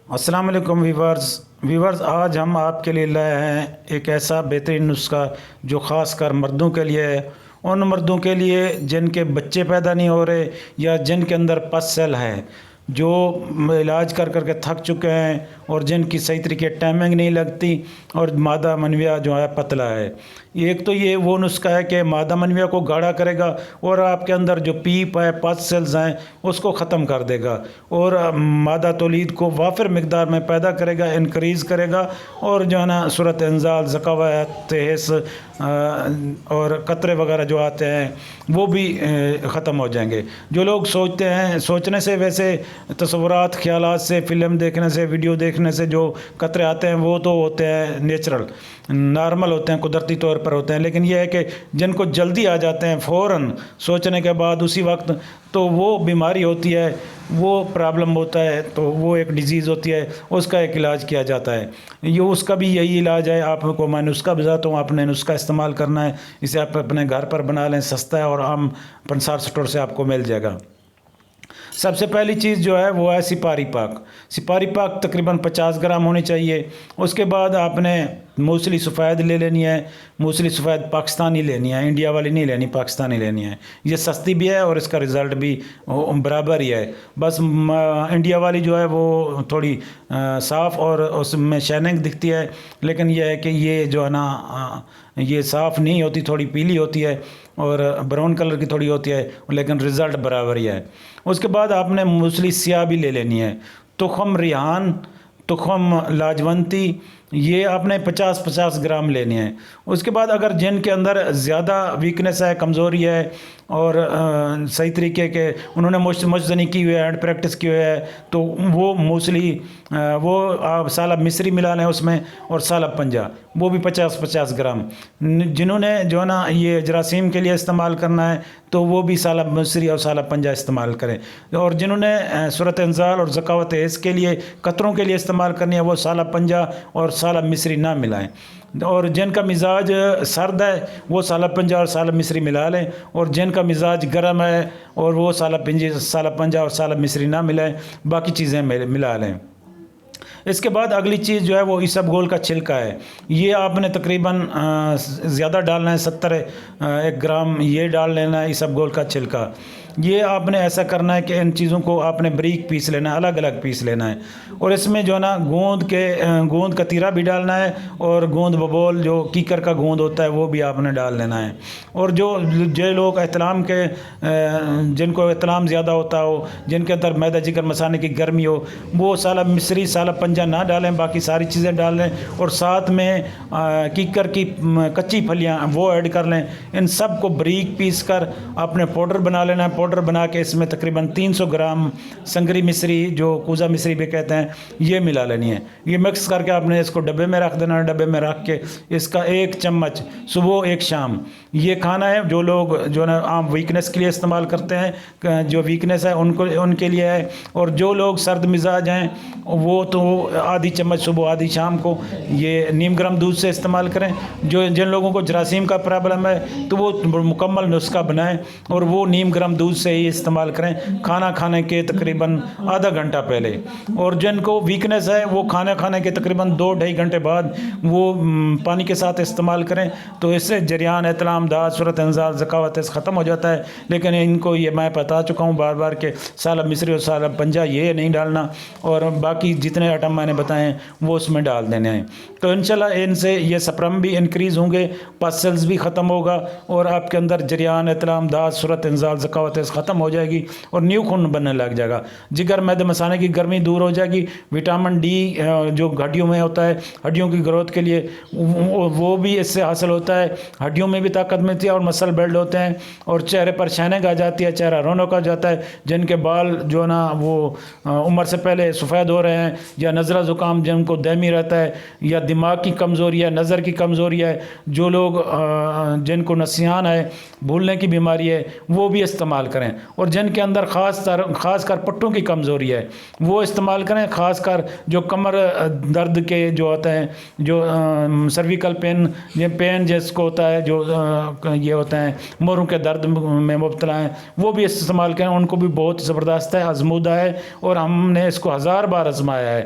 अस्सलाम वालेकुम वीवर्स, आज हम आपके लिए लाए हैं एक ऐसा बेहतरीन नुस्खा जो ख़ास कर मर्दों के लिए है। उन मर्दों के लिए जिनके बच्चे पैदा नहीं हो रहे या जिनके अंदर पस सेल है, जो इलाज कर कर के थक चुके हैं और जिनकी सही तरीके टाइमिंग नहीं लगती और मादा मनविया जो है पतला है। एक तो ये वो नुस्खा है कि मादा मनविया को गाढ़ा करेगा और आपके अंदर जो पीप है, पस सेल्स हैं, उसको ख़त्म कर देगा और मादा तौलीद को वाफिर मिकदार में पैदा करेगा, इनक्रीज़ करेगा और जो है ना सूरत इंजाल, ज़कावत, तेहस और कतरे वगैरह जो आते हैं वो भी ख़त्म हो जाएंगे। जो लोग सोचते हैं, सोचने से, वैसे तस्वुरात, ख्यालात से, फ़िल्म देखने से, वीडियो देखने से जो कतरे आते हैं वो तो होते हैं नेचुरल, नॉर्मल होते हैं, कुदरती तौर पर होते हैं। लेकिन यह है कि जिनको जल्दी आ जाते हैं फ़ौरन सोचने के बाद उसी वक्त, तो वो बीमारी होती है, वो प्रॉब्लम होता है, तो वो एक डिज़ीज़ होती है, उसका एक इलाज किया जाता है। ये उसका भी यही इलाज है। आपको मैं नुस्खा बताता हूँ, आपने नुस्खा इस्तेमाल करना है। इसे आप अपने घर पर बना लें, सस्ता है और आम पंसार स्टोर से आपको मिल जाएगा। सबसे पहली चीज़ जो है वो है सिपारी पाक। सिपारी पाक तकरीबन 50 ग्राम होनी चाहिए। उसके बाद आपने मूसली सफ़ेद ले लेनी है। मूसली सफ़ेद पाकिस्तानी लेनी है, इंडिया वाली नहीं लेनी, पाकिस्तानी लेनी है। ये सस्ती भी है और इसका रिज़ल्ट भी बराबर ही है। बस इंडिया वाली जो है वो थोड़ी साफ़ और उसमें शाइनिंग दिखती है, लेकिन यह है कि ये जो है ना ये साफ़ नहीं होती, थोड़ी पीली होती है और ब्राउन कलर की थोड़ी होती है, लेकिन रिज़ल्ट बराबर ही है। उसके बाद आपने मूसली स्याह भी ले लेनी है। तुखम रिहान, तुखम लाजवंती, ये आपने 50-50 ग्राम लेने हैं। उसके बाद अगर जिनके अंदर ज़्यादा वीकनेस है, कमज़ोरी है और सही तरीके के उन्होंने मुश्तनी की हुई है, एंड प्रैक्टिस की हुई है, तो वो मूसली वो आप साला मिस्री मिला लें उसमें, और साला पंजा वो भी 50-50 ग्राम। जिन्होंने जो है ना ये जरासीम के लिए इस्तेमाल करना है तो वो भी साला मिस्री और साला पंजा इस्तेमाल करें, और जिन्होंने सूरत इंजाल और ज़कावत इसके लिए कतरों के लिए इस्तेमाल करनी है वो साला पंजा और साला मिस्री ना मिलाएं। और जिनका मिजाज सर्द है वो साला पंजा और साला मिस्री मिला लें, और जिनका मिजाज गर्म है और वो साला पंजा और साला मिस्री ना मिलाएं, बाकी चीज़ें मिला लें। इसके बाद अगली चीज़ जो है वो इसबगोल का छिलका है। ये आपने तकरीबन ज़्यादा डालना है, 1 ग्राम ये डाल लेना है इसबगोल का छिलका। ये आपने ऐसा करना है कि इन चीज़ों को आपने बारीक पीस लेना है, अलग अलग पीस लेना है, और इसमें जो है ना गोंद का तीरा भी डालना है और गोंद बबोल जो कीकर का गोंद होता है वो भी आपने डाल लेना है। और जो लोग एहतलाम के जिनको एहतलाम ज़्यादा होता हो, जिनके अंदर मैदा जिगर मसाने की गर्मी हो, वो साला मिस्री साला पंजा ना डालें, बाकी सारी चीज़ें डाल लें, और साथ में कीकर की कच्ची फलियाँ वो ऐड कर लें। इन सब को बारीक पीस कर आपने पाउडर बना लेना है। पाउडर बना के इसमें तकरीबन 300 ग्राम संगरी मिश्री, जो कूजा मिश्री भी कहते हैं, ये मिला लेनी है। ये मिक्स करके आपने इसको डब्बे में रख देना है। डब्बे में रख के इसका 1 चम्मच सुबह 1 शाम ये खाना है। जो लोग जो ना आम वीकनेस के लिए इस्तेमाल करते हैं, जो वीकनेस है उनके लिए है, और जो लोग सर्द मिजाज हैं वो तो आधी चम्मच सुबह आधी शाम को ये नीम गर्म दूध से इस्तेमाल करें। जिन लोगों को जरासीम का प्रॉब्लम है तो वो मुकम्मल नुस्खा बनाएं और वो नीम गर्म दूध से ही इस्तेमाल करें खाना खाने के तकरीबन आधा घंटा पहले। और जिनको वीकनेस है वो खाना खाने के तकरीबन 2-2.5 घंटे बाद वो पानी के साथ इस्तेमाल करें, तो इससे जरियान, एतलाम, दाद, सूरत इंजाल, ज़कावत ख़त्म हो जाता है। लेकिन इनको ये मैं बता चुका हूँ बार बार के साला मिस्री और साला पंजा ये नहीं डालना, और बाकी जितने आइटम मैंने बताए वो उसमें डाल देने हैं। तो इंशाल्लाह इनसे ये स्पर्म भी इंक्रीज़ होंगे, पस सेल्स भी ख़त्म होगा, और आपके अंदर जरियान, एतलाम, दाद, सूरत इंजाल, ज़कावत ख़त्म हो जाएगी और न्यू खून बनने लग जाएगा। जिगर, मैदे मसाने की गर्मी दूर हो जाएगी। विटामिन डी जो हड्डियों में होता है, हड्डियों की ग्रोथ के लिए वो भी इससे हासिल होता है। हड्डियों में भी ताकत मिलती है और मसल बिल्ड होते हैं, और चेहरे पर शाइनिंग आ जाती है, चेहरा रौनक आ जाता है। जिनके बाल जो ना वो उम्र से पहले सफ़ेद हो रहे हैं, या नज़ला ज़ुकाम जिनको दहमी रहता है, या दिमाग की कमज़ोरी है, नज़र की कमज़ोरी है, जो लोग जिनको नसियान है, भूलने की बीमारी है, वो भी इस्तेमाल करें। और जिनके अंदर ख़ासकर पट्टों की कमज़ोरी है वो इस्तेमाल करें, ख़ासकर जो कमर दर्द के जो होते हैं, जो सर्विकल पेन, ये पेन जिसको होता है, जो ये होते हैं मोरों के दर्द में मुब्तला हैं, वो भी इस्तेमाल करें। उनको भी बहुत ज़बरदस्त है, आजमूदा है, और हमने इसको 1000 बार आजमाया है।